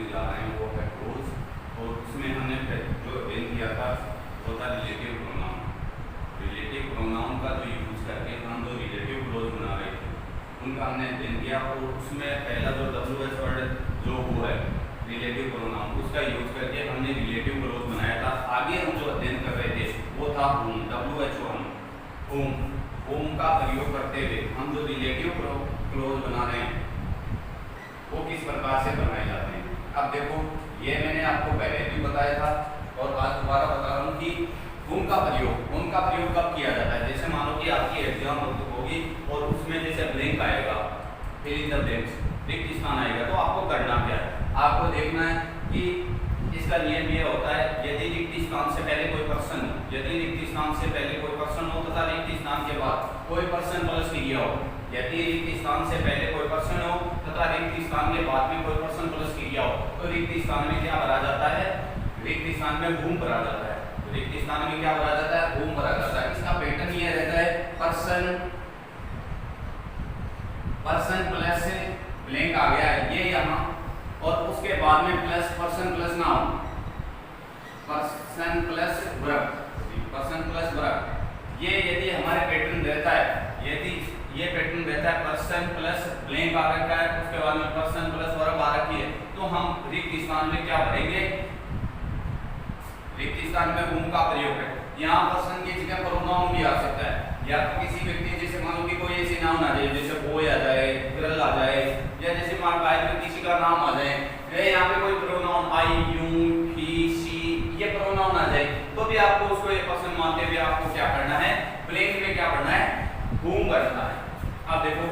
करने जा रहे हैं वो है क्लोज, और उसमें हमने जो अध्ययन किया था वो था रिलेटिव प्रोनाउन। रिलेटिव प्रोनाउन का जो यूज करके हम जो रिलेटिव क्लोज बना रहे थे उनका हमने अध्ययन किया, और उसमें पहला जो WH वर्ड जो वो है रिलेटिव प्रोनाउन, उसका यूज करके हमने रिलेटिव क्लोज बनाया था। आगे हम जो अध्ययन कर रहे थे वो था होम, WH1 होम। होम का प्रयोग करते हुए हम जो रिलेटिव क्लोज बना रहे हैं वो किस प्रकार से बनाए जाते हैं। अब देखो, ये मैंने आपको पहले भी बताया था और आज दोबारा बता रहा हूँ कि होम का प्रयोग कब किया जाता है। जैसे मानो कि आपकी एग्जाम होगी और उसमें जैसे ब्लैंक आएगा, फिल इन द ब्लैंक्स, रिक्त स्थान आएगा, तो आपको करना क्या है, आपको देखना है कि इसका नियम ये होता है, यदि रिक्त स्थान से पहले कोई पर्सन हो, यदि रिक्त स्थान से पहले कोई पर्सन हो तथा रिक्त स्थान के बाद कोई पर्सन प्लस क्रिया हो, यदि रिक्त स्थान से पहले कोई पर्सन हो तथा रिक्त स्थान के बाद में कोई पर्सन प्लस क्रिया हो, तो रिक्त स्थान में क्या भरा जाता है, रिक्त स्थान में भूम भरा जाता है। रिक्त स्थान में क्या भरा जाता है, भूम भरा जाता है। इसका पैटर्न ये रहता है, पर्सन प्लस ब्लैंक आ गया है ये यहाँ, और उसके बाद में plus person plus noun, person plus verb, person plus verb. ये यदि हमारे पैटर्न रहता है, यदि ये पैटर्न रहता है पर्सन प्लस ब्लैंक आ रखा है, उसके बाद में पर्सन प्लस वर्ब आ रखी है, तो हम रिक्त स्थान में क्या भरेंगे, रिक्त स्थान में होम का प्रयोग है। यहाँ पर्सन की जगह प्रोनाउन भी आ सकता है, या तो किसी व्यक्ति जैसे मानो कि कोई ऐसी नाउन आ जाए, जैसे बॉय आ जाए, गर्ल आ जाए, या जैसे मान लो किसी का नाम आ जाए, यहाँ पे कोई pronoun I, you, he, she, ये प्रोनाउन आ जाए, तो भी आपको उसको एक पर्सन मानते हुए आपको क्या करना है, ब्लैंक में क्या करना है, होम करना है। अब देखो,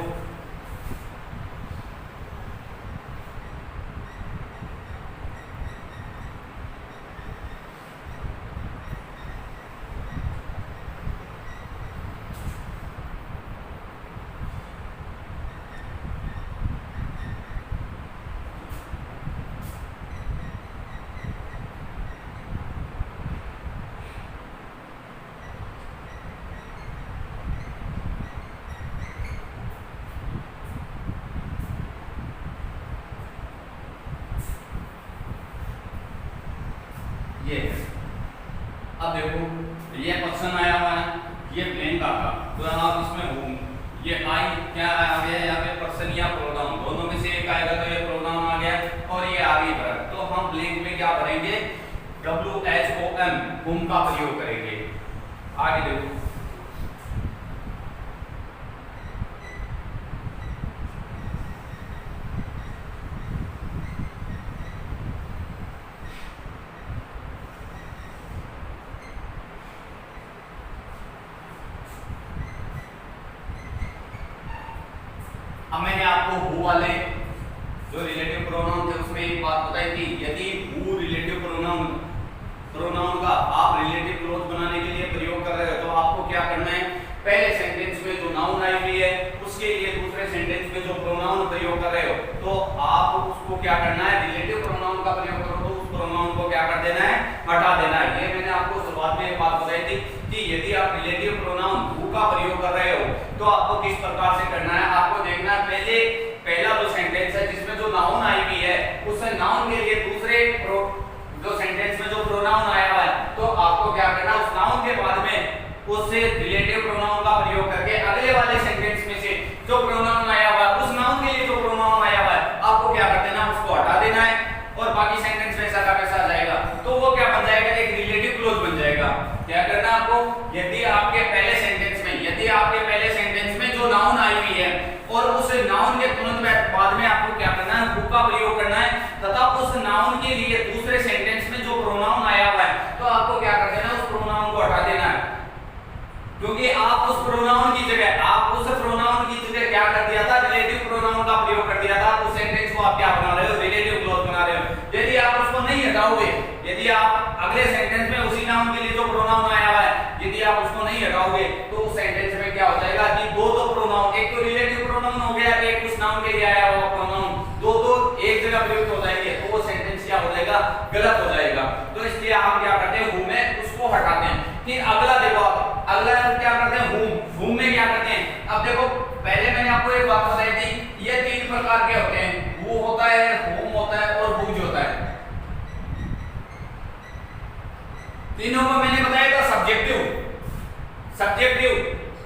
ये अब देखो, ये पर्सन आया हुआ है, ये ब्लैंक आया, तो आप इसमें होम, ये आई क्या आ गया है, यहाँ पे पर्सन या प्रोनाउन, दोनों में से एक आएगा, तो ये प्रोनाउन आ गया, और ये आगे भरा, तो हम ब्लैंक में क्या भरेंगे, WHOM, होम का प्रयोग करेंगे। आगे देखो, अब मैंने आपको हु वाले जो रिलेटिव प्रोनाउन थे उसमें एक बात बताई थी, यदि हु रिलेटिव प्रोनाउन का आप रिलेटिव क्लोज बनाने के लिए प्रयोग कर रहे हो, तो आपको क्या करना है, पहले सेंटेंस में जो नाउन आई हुई है उसके लिए दूसरे सेंटेंस में जो प्रोनाउन प्रयोग कर रहे हो, तो आप उसको क्या करना है, रिलेटिव प्रोनाउन का प्रयोग करो, तो उस प्रोनाउन को क्या कर देना है, हटा देना है। ये मैंने आपको शुरुआत में एक बात बताई थी कि यदि आप रिलेटिव प्रोनाउन हु का प्रयोग कर रहे हो तो आपको किस प्रकार से करना है, आपको देखना है पहला जो सेंटेंस है जिसमें जो नाउन आई हुई है उस नाउन के लिए दूसरे जो सेंटेंस में जो प्रोनाउन आया हुआ है, तो आपको क्या करना है, उस नाउन के बाद में उससे रिलेटिव प्रोनाउन का प्रयोग करके अगले वाले सेंटेंस में से जो प्रोनाउन आया हुआ है, उस नाउन के लिए जो प्रोनाउन आया हुआ है, आपको क्या कर देना, उसको हटा देना है, और बाकी सेंटेंस वैसा का वैसा आ जाएगा, तो वो क्या बन जाएगा, एक रिलेटिव क्लोज बन जाएगा। क्या करना है आपको, यदि आपके पहले सेंटेंस में जो नाउन आई हुई है और उस नाउन के तुरंत बाद में आपको क्या करना है, हु का प्रयोग करना है, तथा उस नाउन के लिए दूसरे सेंटेंस में जो प्रोनाउन आया हुआ है, तो आपको क्या कर देना है, उस प्रोनाउन को हटा देना है, क्योंकि आप उस प्रोनाउन की जगह क्या कर दिया था, रिलेटिव प्रोनाउन का प्रयोग कर दिया था, उस सेंटेंस को आप क्या बना रहे हो, रिलेटिव क्लोज बना रहे हो। यदि आप उसको नहीं हटाओगे, यदि आप अगले सेंटेंस में उसी नाउन के लिए जो प्रोनाउन आया हुआ है यदि आप उसको नहीं हटाओगे, तो उस सेंटेंस में क्या हो जाएगा कि दो प्रोनाउन, एक तो रिलेटिव प्रोनाउन हो गया, एक उस नाउन के लिए आया हुआ प्रोनाउन, दो एक जगह प्रयुक्त हो जाएंगे, तो वो सेंटेंस क्या हो जाएगा, गलत हो जाएगा। तो इसलिए हम क्या करते हैं, हु में उसको हटाते हैं। फिर अगला देखो, अगला क्या करते हैं, हु में क्या करते हैं, अब देखो पहले मैंने आपको एक बात बताई थी, ये तीन प्रकार के होते हैं, हु होता है, होम होता है और हुज होता है। तीनों को मैंने बताया था सब्जेक्टिव, सब्जेक्टिव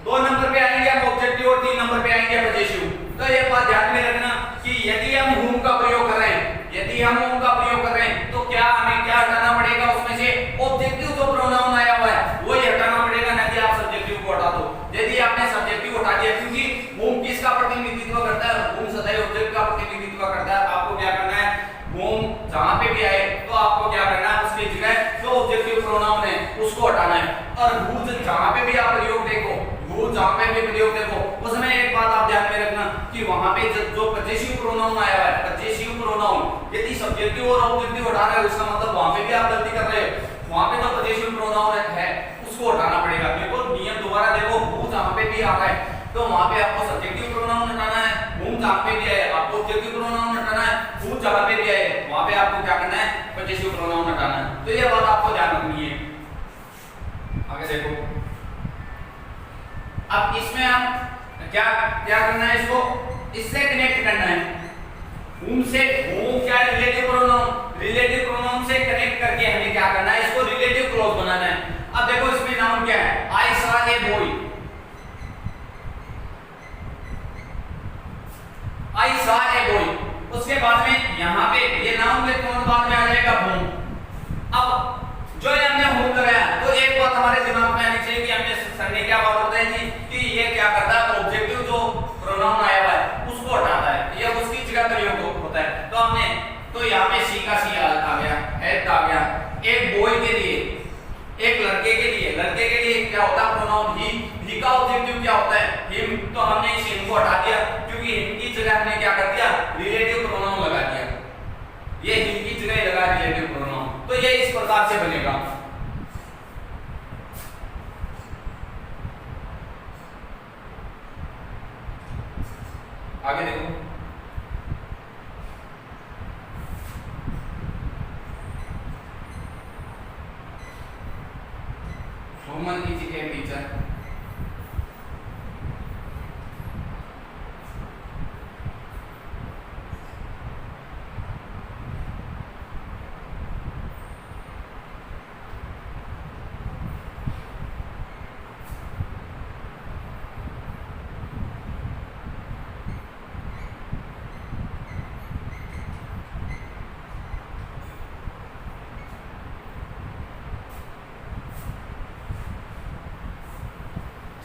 2 नंबर पे आएंगे हम ऑब्जेक्टिव और 3 नंबर पे आएंगे पजेसिव। तो ये बात ध्यान में रखना कि यदि हम whom का प्रयोग कर रहे हैं, यदि हम whom का प्रयोग कर रहे हैं तो क्या हमें क्या हटाना पड़ेगा, उसमें से ऑब्जेक्टिव जो प्रोनाउन आया हुआ है वही हटाना पड़ेगा, ना कि आप सब्जेक्टिव को हटा दो। यदि आपने सब्जेक्टिव हटा दिया, क्योंकि whom किसका प्रतिनिधित्व करता है, whom सदैव ऑब्जेक्ट का प्रतिनिधित्व करता है, आपको क्या करना है, whom जहां पे भी आए तो आपको क्या करना है, उसकी जगह जो ऑब्जेक्टिव प्रोनाउन है उसको हटाना है। और who जहां पे भी आप प्रयोग देखो, who जहां पे भी प्रयोग देखो उसमें एक बात आप ध्यान में रखना कि वहां पे जो पजेसिव प्रोनाउन आया हुआ है, पजेसिव प्रोनाउन यदि सब्जेक्टिव और ऑब्जेक्टिव हटाना है इसका मतलब वहां पे भी आप गलती कर रहे हो, वहां पे जो पजेसिव प्रोनाउन है उसको हटाना पड़ेगा। देखो नियम दोबारा देखो, who जहां पे भी आ रहा है तो वहां पे आपको सब्जेक्टिव प्रोनाउन हटाना है, whom जहां पे भी आए आपको ऑब्जेक्टिव प्रोनाउन हटाना है, who जहां पे भी आए वहां पे आपको क्या करना है, पजेसिव प्रोनाउन हटाना है। तो ये बात आपको ध्यान रखनी है। आगे देखो, अब इसमें हम क्या क्या करना है, इसको इससे कनेक्ट करना है, whom से whom क्या रिलेटिव प्रोनाउन, रिलेटिव प्रोनाउन से कनेक्ट करके हमें क्या करना है, इसको रिलेटिव क्लॉज बनाना है। अब देखो इसमें नाउन क्या है, I saw a boy, I saw a boy, उसके बाद में यहाँ पे ये नाउन के तुरंत बाद में आ जाएगा whom। अब जो हमने whom लगाया तो एक बात हमारे दिमाग में आनी चाहिए कि हमने सर ने क्या बात बताई थी कि ये क्या करता है, ऑब्जेक्टिव जो प्रोनाउन आया हुआ है उसको हटाता है, ये उसकी जगह प्रयोग होता है। तो हमने तो यहाँ पे सी का सी आ गया, हेड आ गया, एक बॉय के लिए, एक लड़के के लिए, लड़के के लिए क्या होता है प्रोनाउन ही का ऑब्जेक्टिव क्या होता है, हिम। तो हमने इस हिम को हटा दिया क्योंकि हिम की जगह हमने क्या कर दिया, रिलेटिव प्रोनाउन लगा दिया, ये हिम की जगह लगा रिलेटिव प्रोनाउन। तो ये इस प्रकार से बनेगा। आगे देखो, वुमन की जगह टीचर,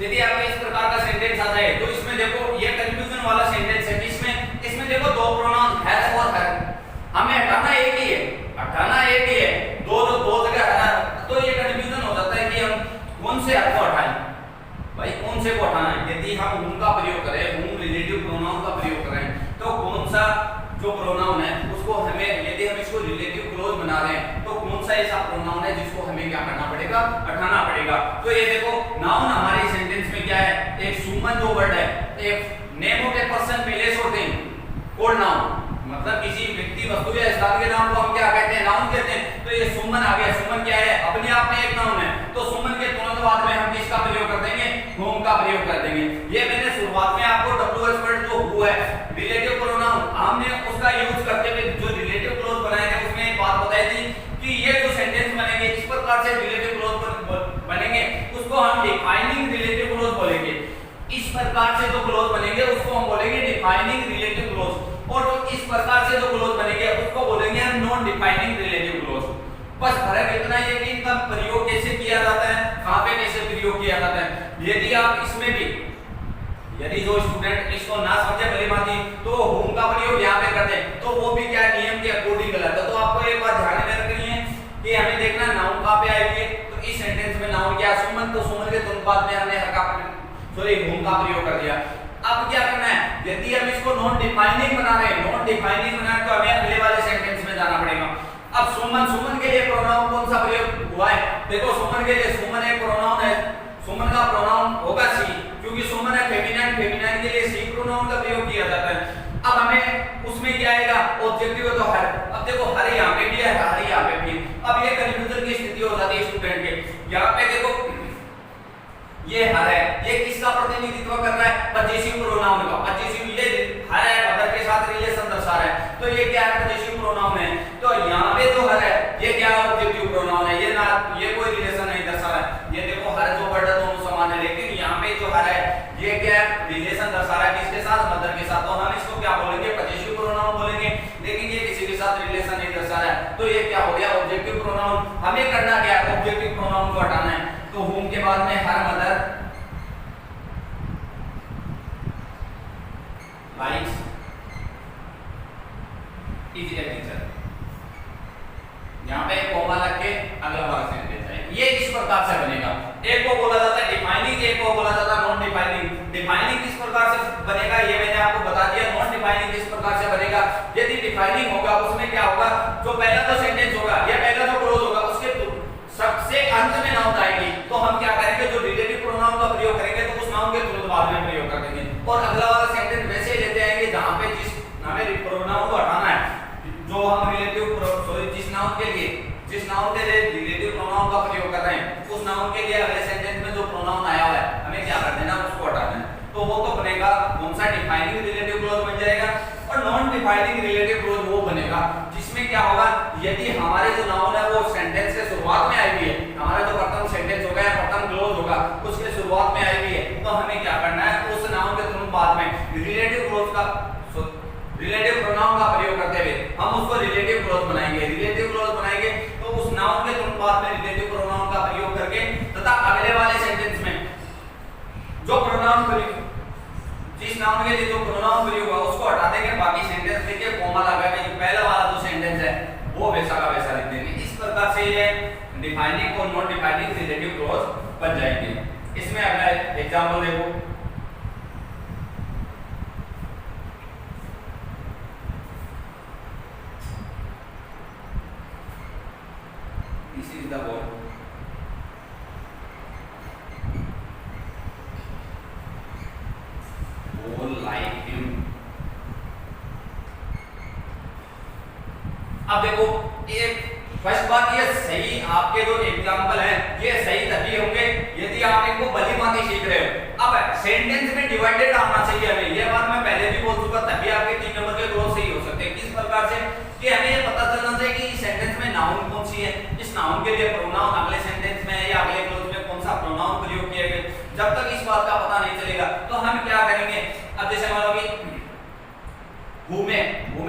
यदि आपके इस प्रकार का सेंटेंस आ जाए तो इसमें देखो ये कंफ्यूजन वाला सेंटेंस है, इसमें देखो दो प्रोनाउन हैज और हर, हमें हटाना एक ही है, हटाना एक ही है, दो जगह है, तो ये कंफ्यूजन हो जाता है कि हम कौन से हर को हटाएं, भाई कौन से को हटाना है। यदि हम whom का प्रयोग करें, whom रिलेटिव प्रोनाउन का प्रयोग करें तो कौन सा जो प्रोनाउन है उसको हमें, यदि हम इसको रिलेटिव क्लोज बना रहे हैं तो कौन सा ऐसा प्रोनाउन है जिसको हमें क्या करना पड़ेगा, हटाना पड़ेगा। तो ये देखो नाउन हमारे सेंटेंस में क्या है, एक सुमन जो वर्ड है, एक name of a person place और थिंग कॉल्ड नाउन, मतलब किसी व्यक्ति वस्तु या स्थान के नाम को हम क्या कहते हैं, नाउन कहते हैं। तो ये सुमन आ गया, सुमन क्या है, अपने आप में एक नाउन है, तो सुमन के तुरंत बाद में हम किसका प्रयोग कर देंगे, whom का प्रयोग कर देंगे। ये मैंने शुरुआत में आपको WH वर्ड जो who है रिलेटिव प्रोनाउन, हमने उसका यूज करते हुए जो रिलेटिव क्लोज बनाए थे उसमें एक बात बताई थी कि ये जो सेंटेंस बनेंगे इस प्रकार से रिलेटिव क्लोज बनेंगे, उसको हम डिफाइनिंग रिलेटिव क्लोज बोलेंगे। इस प्रकार से जो क्लोज बनेंगे उसको हम बोलेंगे डिफाइनिंग रिलेटिव क्लोज, और जो इस प्रकार से जो क्लोज बनेंगे उसको बोलेंगे हम नॉन डिफाइनिंग रिलेटिव क्लोज। बस फर्क इतना ही है कि इनका प्रयोग कैसे किया जाता है, कहां पे कैसे प्रयोग किया जाता है। यदि आप इसमें भी, यदि जो स्टूडेंट इसको ना समझे भली भांति तो whom का प्रयोग यहाँ पे करते हैं तो वो भी क्या नियम के अकॉर्डिंग गलत है। तो आपको एक बात ध्यान में रखनी है कि हमें देखना नाउन कहां पे आएगी, तो इस सेंटेंस में नाउन क्या, सुमन, तो सुमन के तुरंत बाद में हमने हर का whom का प्रयोग कर दिया। अब क्या करना है, यदि हम इसको नॉन डिफाइनिंग बना रहे हैं, नॉन डिफाइनिंग बना तो हमें अगले वाले सेंटेंस में जाना पड़ेगा। अब सुमन, सुमन के लिए प्रोनाउन कौन सा प्रयोग हुआ है, देखो सुमन के लिए, सुमन एक प्रोनाउन है, सुमन का प्रोनाउन होगा सी, क्योंकि सुमन है फेमिनाइन, फेमिनाइन के लिए सी प्रोनाउन का प्रयोग किया जाता है। अब हमें उसमें क्या आएगा, ऑब्जेक्टिव है तो हर। अब देखो हर यहाँ पे भी है, हर यहाँ पे भी। अब ये कंफ्यूजन की स्थिति हो जाती है स्टूडेंट के। यहाँ पे देखो ये हर है, ये किसका प्रतिनिधित्व कर रहा है, पजेसिव प्रोनाउन का। पजेसिव ये हर है, अदर के साथ रिलेशन दर्शा रहा है, तो ये क्या है, पजेसिव प्रोनाउन है। तो यहाँ पे जो हर है ये क्या ऑब्जेक्टिव प्रोनाउन है, ये ना ये कोई रिलेशन नहीं दर्शा रहा है। ये देखो हर जो वर्ड है दोनों समान है, लेकिन यहाँ पे जो हर है ये क्या रिलेशन दर्शा रहा है किसके साथ, मदर के साथ। तो हम इसको क्या बोलेंगे, पजेसिव प्रोनाउन बोलेंगे, लेकिन ये किसी के साथ रिलेशन नहीं दर्शा रहा है। तो ये क्या हो गया ऑब्जेक्टिव प्रोनाउन। हमें करना क्या है, ऑब्जेक्टिव प्रोनाउन को हटाना है। तो होम के बाद में her mother likes is a teacher, यहाँ पे कोमा लग के अगला वाला सेंटेंस है। ये इस प्रकार से बनेगा। एक को बोला जाता है डिफाइनिंग, एक को बोला जाता है नॉन डिफाइनिंग। डिफाइनिंग किस प्रकार से बनेगा ये मैंने आपको बता दिया। नॉन डिफाइनिंग किस प्रकार से बनेगा, यदि डिफाइनिंग होगा उसमें क्या होगा, जो पहला जो सेंटेंस होगा या पहला जो क्लोज होगा उसके सबसे अंत में नाउन आएगी। तो हम क्या करेंगे, जो रिलेटिव प्रोनाउन का प्रयोग करेंगे तो उस नाउन के तुरंत बाद में प्रयोग कर देंगे। और अगला वाला सेंटेंस वैसे लेते आएंगे जहां पे जिस हमें प्रोनाउन को हटाना है, जो हम रिलेटिव जिस नाउन के लिए रिलेटिव प्रोनाउन का प्रयोग कर रहे हैं उस नाउन के लिए अगले सेंटेंस में जो प्रोनाउन आया हुआ है हमें क्या कर देना, उसको हटा देना। तो वो तो बनेगा कौन सा, डिफाइनिंग रिलेटिव क्लॉज बन जाएगा। और नॉन डिफाइनिंग रिलेटिव क्लॉज वो बनेगा जिसमें क्या होगा, यदि हमारे जो नाउन है वो सेंटेंस के शुरुआत में आई हुई है, हमारा जो प्रथम सेंटेंस होगा या प्रथम क्लॉज होगा उसके शुरुआत में आई हुई है, तो हमें क्या करना है, उस नाउन के तुरंत बाद में रिलेटिव क्लॉज का रिलेटिव प्रोनाउन का प्रयोग करते हुए हम उसको रिलेटिव क्लॉज बनाएंगे। रिलेटिव क्लॉज बनाएंगे तो उस नाउन के तुरंत बाद में रिलेटिव प्रोनाउन का प्रयोग करके तथा अगले वाले सेंटेंस में जो प्रोनाउन प्रयोग, जिस नाउन के लिए जो प्रोनाउन प्रयोग हुआ उसको हटा देंगे, बाकी सेंटेंस लेके कोमा लगा के पहला वाला जो सेंटेंस है वो वैसा का वैसा लिख देंगे। इस प्रकार से ये डिफाइनिंग और नॉन डिफाइनिंग रिलेटिव क्लॉज बन जाएंगे। इसमें अगला एग्जांपल देखो, this is the ball, ball like him। अब देखो ये फर्स्ट बात, ये सही आपके जो एग्जांपल है ये सही तभी होंगे यदि आप इनको भली भांति सीख रहे हो। अब सेंटेंस में डिवाइडेड आना चाहिए हमें, ये बात मैं पहले भी बोल चुका, तभी आपके 3 नंबर के क्लॉज सही हो सकते हैं। किस प्रकार से कि हमें ये पता चलना चाहिए कि सेंटेंस में नाउन कौन सी है, इस नाउन के लिए प्रोनाउन अगले सेंटेंस में या अगले क्लॉज में कौन सा प्रोनाउन प्रयोग किया गया। जब तक इस बात का पता नहीं चलेगा तो हम क्या करेंगे, अब जैसे मान लो कि घूमे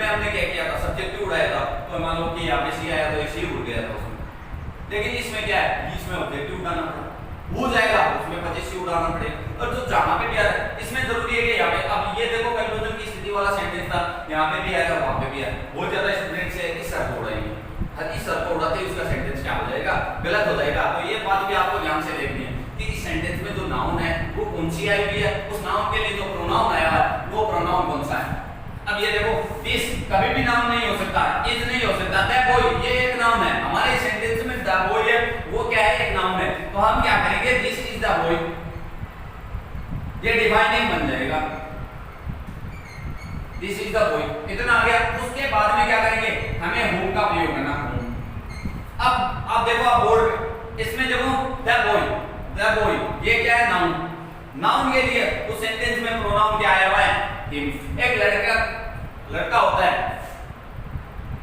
हमने क्या किया था, सब्जेक्टिव उड़ाया था, तो मान लो कि यहाँ पे सी आया तो सी उड़ गया था उसमें, लेकिन इसमें क्या है, इसमें ऑब्जेक्टिव उड़ाना पड़ा, हो जाएगा उसमें पजेसिव उड़ाना पड़ेगा। और जो जहां पे भी आ रहा है इसमें जरूरी है कि यहाँ पे, अब ये देखो कंक्लूजन की स्थिति वाला सेंटेंस था, यहाँ पे भी आएगा वहां पे भी आएगा। बहुत ज्यादा स्टूडेंट से इस सर को उड़ाएंगे, हर इस सर को उड़ाते ही उसका सेंटेंस क्या हो जाएगा, गलत हो जाएगा। तो ये बात भी आपको ध्यान से देखनी है कि इस सेंटेंस में जो नाउन है वो कौन सी आई हुई है, उस नाउन के लिए जो प्रोनाउन आया है वो प्रोनाउन कौन सा है। अब ये देखो दिस कभी भी नाउन नहीं हो सकता, इज नहीं हो सकता, दैट बॉय ये एक नाउन है, हमारे सेंटेंस में द बॉय है वो क्या है, एक नाउन है। तो हम क्या करेंगे, दिस इज द बॉय, ये डिफाइनिंग बन जाएगा, दिस इज द बॉय, इतना आ गया। उसके बाद में क्या करेंगे, हमें होम का प्रयोग करना। अब देखो आप बोर्ड, इसमें देखो द बॉय ये क्या है, नाउन के लिए उस सेंटेंस में प्रोनाउन क्या आया हुआ है, हिम। एक लड़का होता है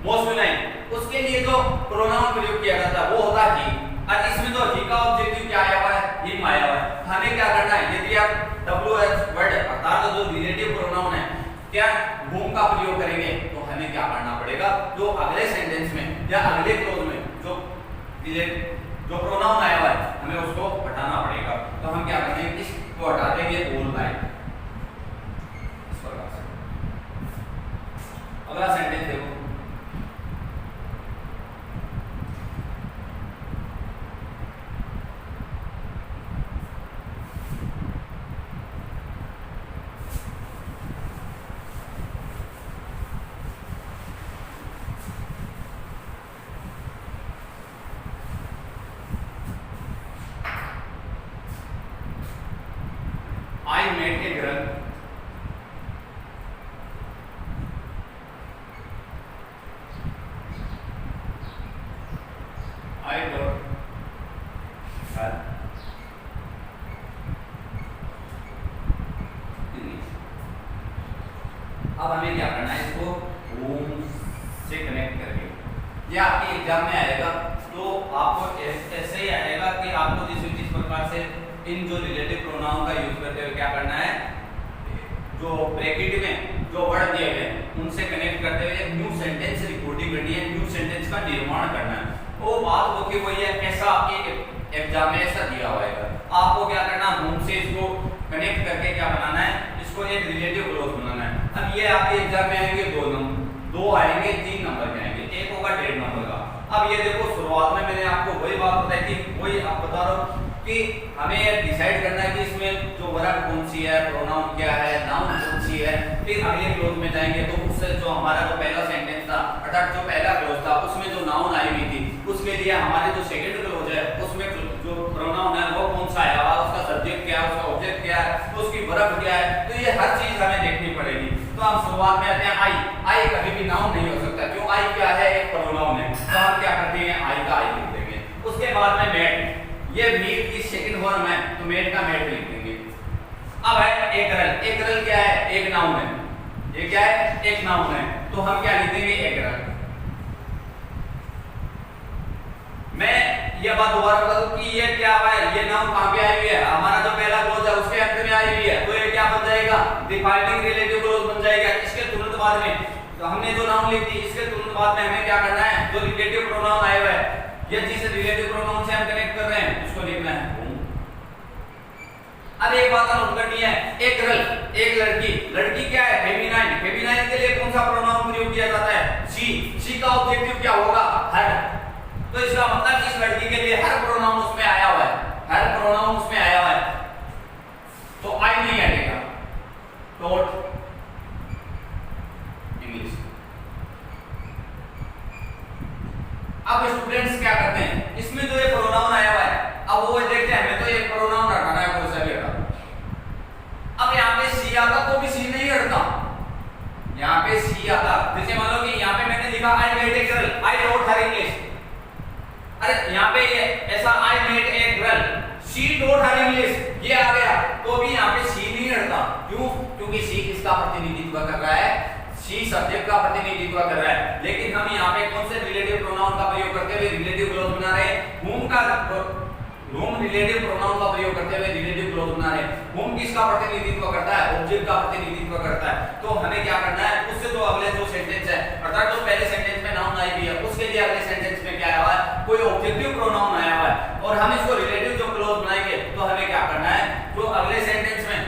मॉस्कुलाइन, उसके लिए जो प्रोनाउन प्रयोग किया जाता है वो होता है ही, और इसमें जो ही का ऑब्जेक्टिव क्या आया हुआ है, हिम आया हुआ है। हमें क्या करना है, यदि आप WH वर्ड अर्थात जो रिलेटिव प्रोनाउन है क्या होम का प्रयोग करेंगे तो हमें क्या करना पड़ेगा, जो अगले सेंटेंस में या अगले क्लॉज में जो प्रोनाउन आया हुआ है हमें उसको हटाना पड़ेगा। तो हम क्या करेंगे, इसको हटा देंगे ऑल लाइक, इस प्रकार से। अगला सेंटेंस देखो, I met a girl, I got her English। अब हमें क्या करना है, इसको होम से कनेक्ट करके ये आपके एग्जाम में आएगा। तो आपको ऐसे ही आएगा कि आपको जिस प्रकार से इन जो रिलेटिव प्रोनाउन का यूज करते हुए क्या करना है, जो ब्रैकेट में जो वर्ड दिए गए उनसे कनेक्ट करते हुए न्यू सेंटेंस रिपोर्टिंग करनी है, न्यू सेंटेंस का निर्माण करना है। वो बात होगी वही है, ऐसा आपके एग्जाम में ऐसा दिया हुआ है। आपको क्या करना, होम से इसको कनेक्ट करके क्या बनाना है, इसको एक रिलेटिव क्लॉज बनाना है। अब ये आपके एग्जाम में आएंगे दो आएंगे, 3 नंबर के आएंगे, एक होगा 1.5 नंबर का। अब ये देखो शुरुआत में मैंने आपको वही बात बताई थी, वही आप बता रहा हूँ कि हमें डिसाइड करना है कि इसमें जो वर्ब कौन सी है, प्रोनाउन क्या है, नाउन कौन सी है। फिर अगले क्लॉज में जाएंगे तो उससे जो हमारा जो पहला सेंटेंस था अर्थात जो पहला क्लॉज था उसमें जो नाउन आई हुई थी उसके लिए हमारे जो सेकंड क्लॉज है उसमें जो प्रोनाउन है वो कौन सा आया हुआ, उसका सब्जेक्ट क्या है, उसका ऑब्जेक्ट क्या है, उसकी वर्ब क्या है। तो ये हर चीज हमें देखनी पड़ेगी। तो हम शुरुआत में आते हैं आई कभी भी नाउन नहीं हो सकता, क्यों, आई क्या है, एक प्रोनाउन है। तो हम क्या करते हैं, आई का आई लिख देंगे। उसके बाद में मेट, ये मीट की सेकंड फॉर्म है तो मेट का मेट लिख देंगे। अब है एक रल क्या है, एक नाउन है, ये क्या है, एक नाउन है, तो हम क्या लिख देंगे, एक रल। मैं ये बात दोबारा बता दूं कि ये क्या है, ये नाउन कहां पे आई हुई है, हमारा जो पहला क्लॉज है उसके अंत में आई हुई है, तो ये क्या बन जाएगा, डिफाइनिंग रिलेटिव क्लॉज बन जाएगा। इसके तुरंत बाद में तो हमने जो नाउन लिख दी, इसके तुरंत बाद में हमें क्या करना है, जो रिलेटिव प्रोनाउन आया हुआ है या जिस रिलेटिव प्रोनाउन से हम कनेक्ट कर रहे हैं उसको लिखना है हूं। अब एक बात नोट करनी है, एक गर्ल, एक लड़की, लड़की क्या है, फेमिनाइन, फेमिनाइन के लिए कौन सा प्रोनाउन प्रयोग किया जाता है, शी का ऑब्जेक्टिव क्या होगा, हर। तो इसका मतलब इस लड़की के लिए हर प्रोनाउन उसमें आया हुआ है, हर प्रोनाउन उसमें आया हुआ है, तो आई नहीं आएगा। टोट इंग्लिश। अब स्टूडेंट्स क्या करते हैं, इसमें जो ये प्रोनाउन आया हुआ है अब वो देखते हैं हमें तो ये प्रोनाउन हटाना है, कोई सा भी हटा। अब यहाँ पे सी आता तो भी सी नहीं हटता, यहाँ पे सी आता। जैसे मान लो कि यहाँ पे मैंने लिखा I met a girl, I taught her English. अरे यहाँ पे ये ऐसा I met a girl, she taught her English, ये आ गया तो भी यहाँ पे सी नहीं हटता। क्यों, क्योंकि सी किसका प्रतिनिधित्व कर रहा है, सी सब्जेक्ट का प्रतिनिधित्व कर रहा है। लेकिन हम यहाँ पे कौन से रिलेटिव प्रोनाउन का प्रयोग करते हुए रिलेटिव क्लॉज बना रहे हैं, whom का whom रिलेटिव प्रोनाउन का प्रयोग करते हुए रिलेटिव क्लॉज बना रहे हैं। whom किसका प्रतिनिधित्व करता है, ऑब्जेक्ट का प्रतिनिधित्व करता है। तो हमें क्या करना है, उससे तो अगले जो सेंटेंस है अर्थात जो पहले सेंटेंस में नाउन आई हुई है उसके लिए अगले सेंटेंस में क्या आया हुआ है, कोई ऑब्जेक्टिव प्रोनाउन आया हुआ है और हम इसको रिलेटिव जो क्लॉज बनाएंगे तो हमें क्या करना है, जो अगले सेंटेंस में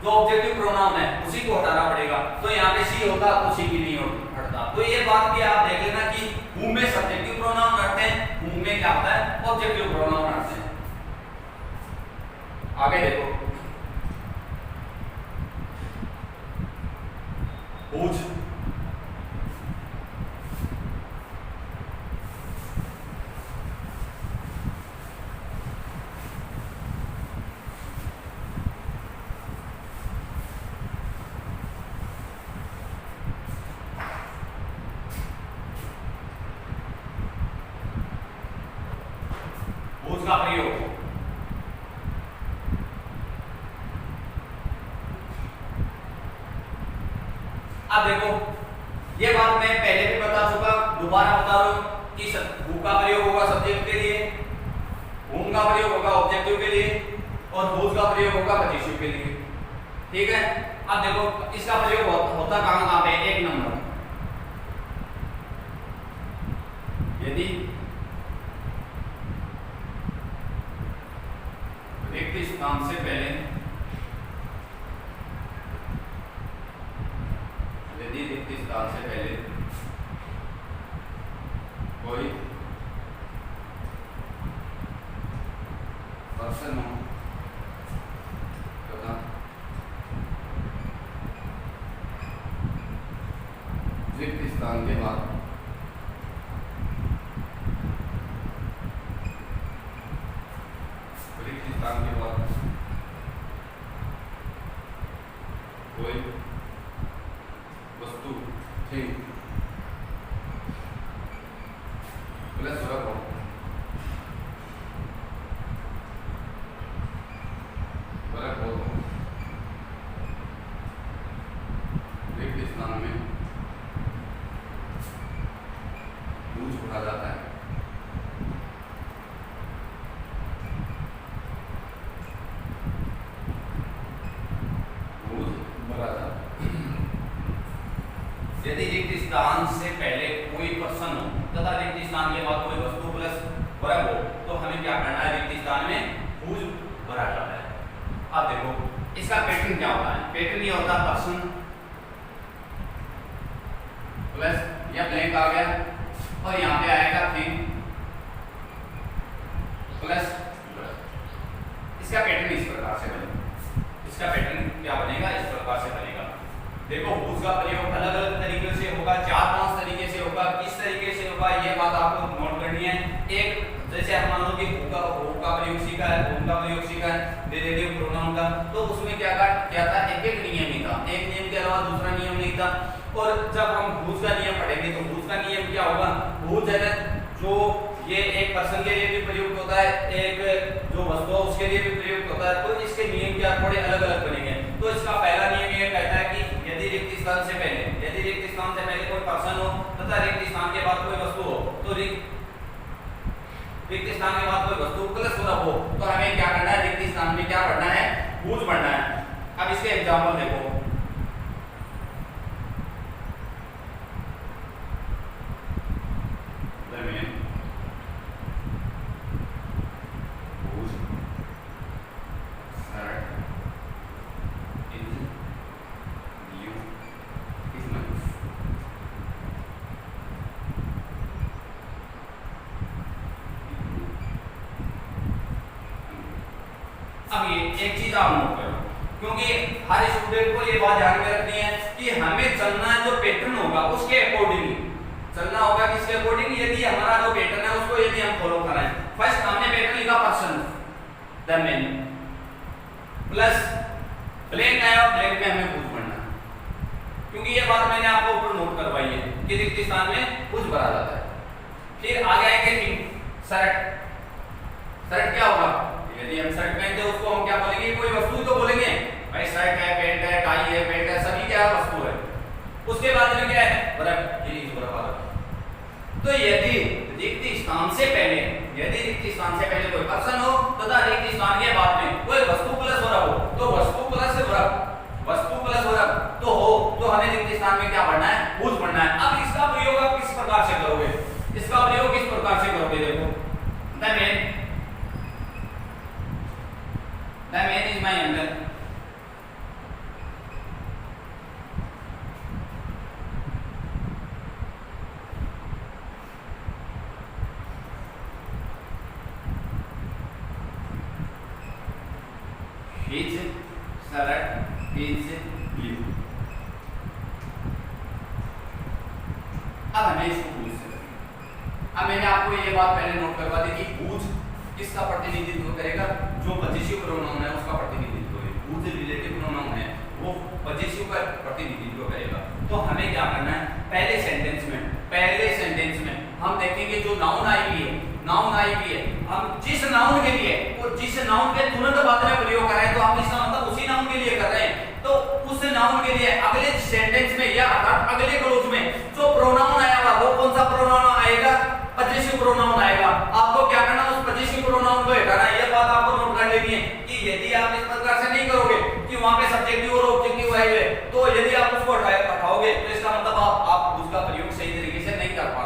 जो ऑब्जेक्टिव प्रोनाउन है उसी को हटाना पड़ेगा। तो यहाँ पे सी होता तो सी भी नहीं हटता। तो ये बात भी आप देख लेना कि whom में सब्जेक्टिव प्रोनाउन हटते हैं, whom में क्या होता है, ऑब्जेक्टिव प्रोनाउन हटते हैं। आगे देखो, whose, का प्रयोग। अब देखो ये बात मैं पहले भी बता चुका, दोबारा बता रहा हूं कि who का प्रयोग होगा सब्जेक्ट के लिए, whom का प्रयोग होगा ऑब्जेक्टिव के लिए और whose का प्रयोग होगा पजेसिव के लिए। ठीक है, अब देखो इसका प्रयोग होता कहां पे, 1 नंबर। यदि रिक्त स्थान से पहले, यदि रिक्त स्थान से पहले कोई पर्सन हो तथा रिक्त स्थान के बाद के बाद कोई वस्तु थिंग प्लस वर्ब हो रिक्त स्थान में स्थान से पहले कोई पर्सन हो तथा रिक्त स्थान के बाद कोई वस्तु प्लस वर्ब हो तो हमें क्या करना है, रिक्त स्थान में हुज भरा जाता है। अब देखो इसका पैटर्न क्या होता है, पैटर्न ये होता है पर्सन प्लस या ब्लैंक आ गया और यहाँ पे आएगा थिंग प्लस इसका पैटर्न इस प्रकार से बनेगा। इसका पैटर्न क्या बनेगा, इस प्रकार से बनेगा। देखो हुज का प्रयोग अलग अलग तरीके से होगा, 4-5 तरीके से होगा। किस तरीके से होगा ये बात आपको नोट करनी है। एक जैसे आप मान लो कि हु का प्रयोग सीखा है, हुन का प्रयोग सीखा है रिलेटिव प्रोनाउन का, तो उसमें क्या था, एक नियम ही था, एक नियम के अलावा दूसरा नियम नहीं था। और जब हम हुज का नियम पढ़ेंगे तो हुज का नियम क्या होगा, हुज है जो ये एक पर्सन के लिए भी प्रयुक्त होता है, एक जो वस्तु है उसके लिए भी प्रयुक्त होता है, तो इसके नियम क्या थोड़े अलग अलग बनेंगे। तो इसका पहला नियम ये कहता है कि यदि रिक्त स्थान से पहले कोई पर्सन हो तथा रिक्त स्थान के बाद कोई वस्तु हो तो रिक्त स्थान के बाद कोई वस्तु प्लस वर्ब हो तो हमें क्या करना है, रिक्त स्थान में क्या पढ़ना है, हुज पढ़ना है। अब इसके एग्जांपल देखो, अब ये एक चीज आप नोट करो, क्योंकि हर स्टूडेंट को ये बात ध्यान में रखनी है कि हमें चलना है जो पैटर्न होगा उसके अकॉर्डिंग चलना होगा। किसके अकॉर्डिंग, यदि हमारा जो पैटर्न है उसको यदि हम फॉलो कराएं। फर्स्ट हमने पैटर्न लिखा person the man plus blank आया, ब्लैंक में हमें हुज पढ़ना, क्योंकि ये बात मैंने आपको ऊपर नोट करवाई है कि रिक्त स्थान में हुज भरा जाता है। फिर आगे आएंगे शर्ट, शर्ट क्या होगा, यदि हम शर्ट पहनते हैं उसको हम क्या बोलेंगे, कोई वस्तु तो बोलेंगे भाई, शर्ट है, पैंट है, टाई है, बेल्ट है, सभी क्या वस्तु है। उसके बाद में क्या है, वर्ब, ये वर्ब आ गया। तो यदि रिक्त स्थान से पहले कोई पर्सन हो तथा रिक्त स्थान के बाद में कोई वस्तु प्लस वर्ब हो तो वस्तु प्लस वर्ब तो हमें रिक्त स्थान में क्या पढ़ना है, हुज पढ़ना है। अब इसका प्रयोग आप किस प्रकार से करोगे, देखो the man is my uncle, his shirt is blue। अब हमें इसको हुज से, अब मैंने आपको ये बात पहले नोट करवा दी कि हुज किसका प्रतिनिधित्व करेगा, जो पजेसिव प्रोनाउन है उसका प्रतिनिधित्व करेगा। हुज रिलेटिव प्रोनाउन है वो पजेसिव का प्रतिनिधित्व करेगा। तो हमें क्या करना है, पहले सेंटेंस में हम देखेंगे जो नाउन आई हुई है, हम जिस नाउन के लिए और जिस नाउन के तुरंत बाद में प्रयोग कर रहे हैं तो हम इसका मतलब उसी नाउन के लिए कर रहे हैं। तो उस नाउन के लिए अगले सेंटेंस में या अगले क्लोज में जो प्रोनाउन आएगा वो कौन सा प्रोनाउन आएगा, पजेसिव प्रोनाउन आएगा। आपको क्या करना, उस पजेसिव प्रोनाउन को हटाना है। ये बात आपको नोट कर लेनी है कि यदि आप इस प्रकार से नहीं करोगे कि वहां पे सब्जेक्टिव और ऑब्जेक्टिव आए हुए, तो यदि आप उसको हटाओगे तो इसका मतलब आप उसका प्रयोग सही तरीके से नहीं कर पा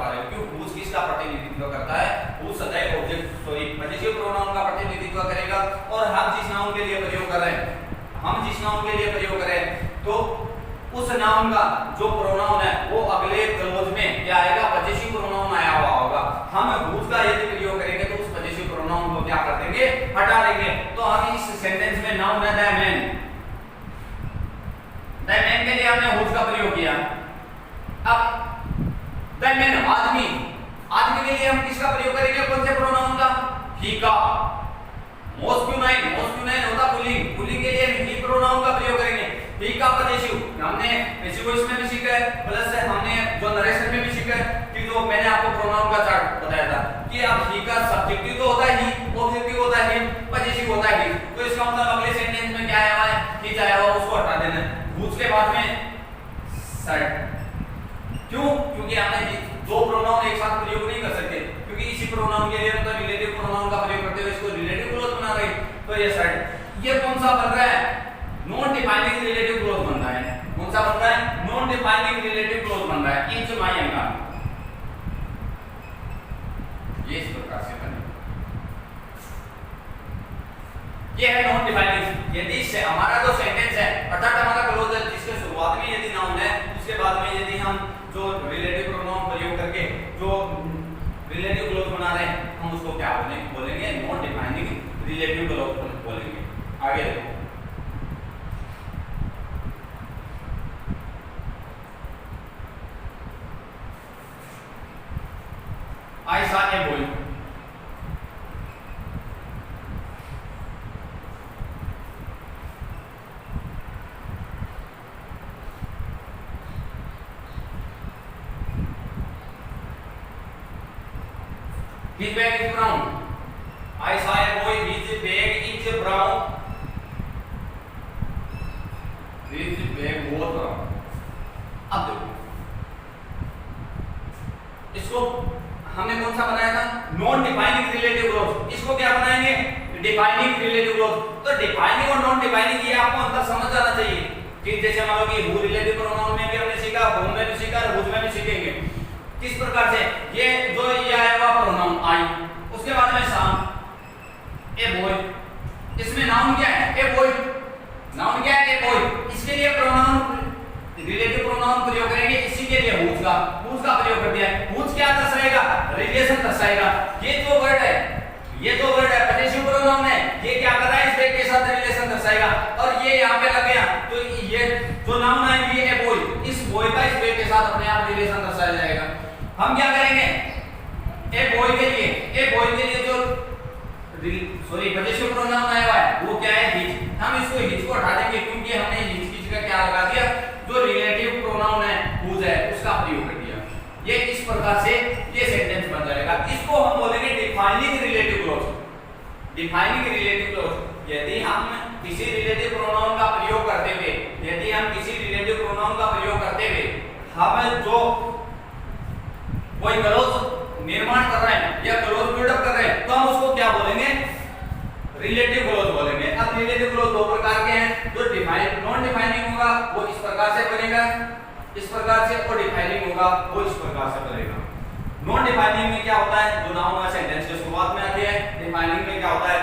रहे हो, क्यों, हुज किसका प्रतिनिधित्व करता है, हुज सदैव पजेसिव प्रोनाउन का प्रतिनिधित्व करेगा। और हम जिस नाउन के लिए प्रयोग कर रहे हैं तो उस नाउन का जो प्रोनाउन है वो अगले क्लोज में क्या आएगा, पजेसिव प्रोनाउन आया हुआ होगा। हम हुज का यदि प्रयोग करेंगे तो उस पजेसिव प्रोनाउन को क्या कर देंगे, हटा देंगे। तो हम इस सेंटेंस में नाउन है द मैन के लिए हमने हुज का प्रयोग किया। अब द मैन आदमी के लिए हम किसका प्रयोग करेंगे, कौन से प्रोनाउन का, ही का। मॉस्क्यूलाइन होता पुल्लिंग के लिए ही प्रोनाउन का प्रयोग करेंगे। ही का पजेसिव हमने पैसिव वॉइस में भी सीखा है, प्लस हमने जो नरेशन में भी सीखा है कि जो मैंने आपको प्रोनाउन का चार्ट बताया था कि अब ही का सब्जेक्टिव तो होता है ही, ऑब्जेक्टिव होता है हिम, पजेसिव होता है ही। तो इसका मतलब अगले सेंटेंस में क्या आया हुआ है, ही आया हुआ, उसको हटा देना है। हुज के बाद में शर्ट, क्यों, क्योंकि हमने दो प्रोनाउन एक साथ प्रयोग नहीं कर सकते, क्योंकि इसी प्रोनाउन के लिए मतलब रिलेटिव प्रोनाउन का प्रयोग करते हुए इसको रिलेटिव क्लोज बना रहे। तो ये शर्ट, ये कौन सा बन रहा है, नॉन डिफाइनिंग रिलेटिव क्लोज बन रहा है। Is my environment. ये इस प्रकार से बने। ये है नॉन डिफाइनिंग। यदि से हमारा जो सेंटेंस है अर्थात हमारा क्लोज है जिसके शुरुआत में यदि नाउन है उसके बाद में यदि हम जो रिलेटिव प्रोनाउन प्रयोग करके जो रिलेटिव क्लोज बना रहे हैं हम उसको क्या बोलेंगे नॉन डिफाइनिंग रिलेटिव क्लोज बोलेंगे। आगे देखो I saw a boy. His bag is brown. I saw a boy. His bag is brown. His bag बहुत brown. अब देखो इसको हमने कौन सा बनाया था नॉन डिफाइनिंग रिलेटिव क्लोज। इसको क्या बनाएंगे डिफाइनिंग रिलेटिव क्लोज। तो डिफाइनिंग और नॉन डिफाइनिंग ये आपको अंतर समझ जाना चाहिए कि जैसे मान लो कि हु रिलेटिव प्रोनाउन में भी हमने सीखा, हुम में भी सीखा और हुज में भी सीखेंगे। किस प्रकार से ये जो ये आया हुआ प्रोनाउन आई उसके बाद में साम ए बॉय, इसमें नाउन क्या है ए बॉय, नाउन क्या है ए बॉय। इसके लिए प्रोनाउन रिलेटिव प्रोनाउन प्रयोग करेंगे। इसी के लिए हुज का प्रयोग कर दिया है। हुज क्या दर्शाएगा रिलेशन दर्शाएगा। ये जो वर्ड है पजेसिव प्रोनाउन है ये क्या कर रहा है इस व्यक्ति के साथ रिलेशन दर्शाएगा। और ये यहाँ पे लग गया तो ये जो नाउन है ये ए बॉय, इस बॉय का इस व्यक्ति के साथ अपने आप रिलेशन दर्शाया जाएगा। हम क्या करेंगे ए बॉय के लिए जो पजेसिव प्रोनाउन आया हुआ है वो क्या है हिज। हम इसको हिज को हटा देंगे क्योंकि हमने हिज का क्या लगा दिया जो रिलेटिव प्रोनाउन है हुज है उसका प्रयोग कर दिया। ये इस प्रकार से ये सेंटेंस बन जाएगा। इसको हम बोलेंगे defining relative close. Defining relative close यदि हम किसी रिलेटिव प्रोनाउन का प्रयोग करते हुए हम जो कोई क्लोज निर्माण कर रहे हैं या क्लोज बिल्डअप कर रहे हैं तो हम उसको क्या बोलेंगे रिलेटिव क्लोज बोलेंगे। अब रिलेटिव क्लोज दो प्रकार के हैं, जो डिफाइन नॉन डिफाइनिंग होगा वो इस प्रकार से बनेगा, इस प्रकार से, और डिफाइनिंग होगा वो इस प्रकार से बनेगा। नॉन डिफाइनिंग में क्या होता है जो नाउन या सेंटेंस के शुरुआत में आते हैं, डिफाइनिंग में क्या होता है